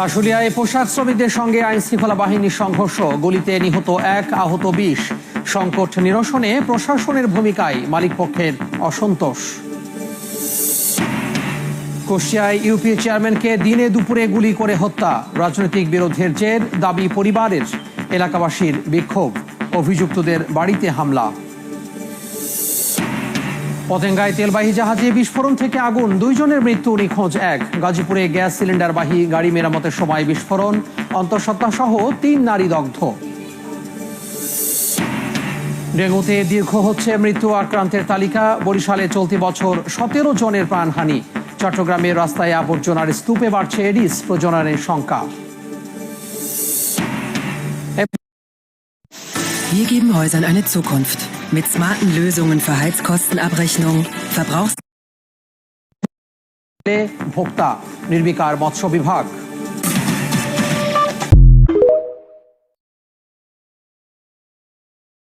আশুলিয়ায় পোশাক শ্রমিকদের সঙ্গে আইনশৃঙ্খলা বাহিনীর সংঘর্ষ, গুলিতে নিহত 1, আহত 20। সংকট নিরসনে প্রশাসনের ভূমিকায় মালিকপক্ষের অসন্তোষ। কুষ্টিয়ায় ইউপিএ চেয়ারম্যানকে দিনে দুপুরে গুলি করে হত্যা, রাজনৈতিক বিরোধের জের, দাবি পরিবারের। এলাকাবাসীর বিক্ষোভ, অভিযুক্তদের বাড়িতে হামলা। পতেঙ্গায় তেলবাহী জাহাজে বিস্ফোরণ থেকে আগুন, 2 জনের মৃত্যু, নিখোঁজ 1। গাজীপুরে গ্যাস সিলিন্ডারবাহী গাড়ি মেরামতের সময় বিস্ফোরণ, অন্তঃসত্ত্বা সহ 3 নারী দগ্ধ। ডেঙ্গুতে দীর্ঘ হচ্ছে মৃত্যু আক্রান্তের তালিকা, বরিশালে চলতি বছর 17 জনের প্রাণহানি। চট্টগ্রামের রাস্তায় আবর্জনার স্তূপে বাড়ছে এডিস প্রজননের সংখ্যা। Wir geben Häusern eine Zukunft. Mit smarten Lösungen für Heizkostenabrechnung, ভোক্তা নির্বিকার মৎস্য বিভাগ।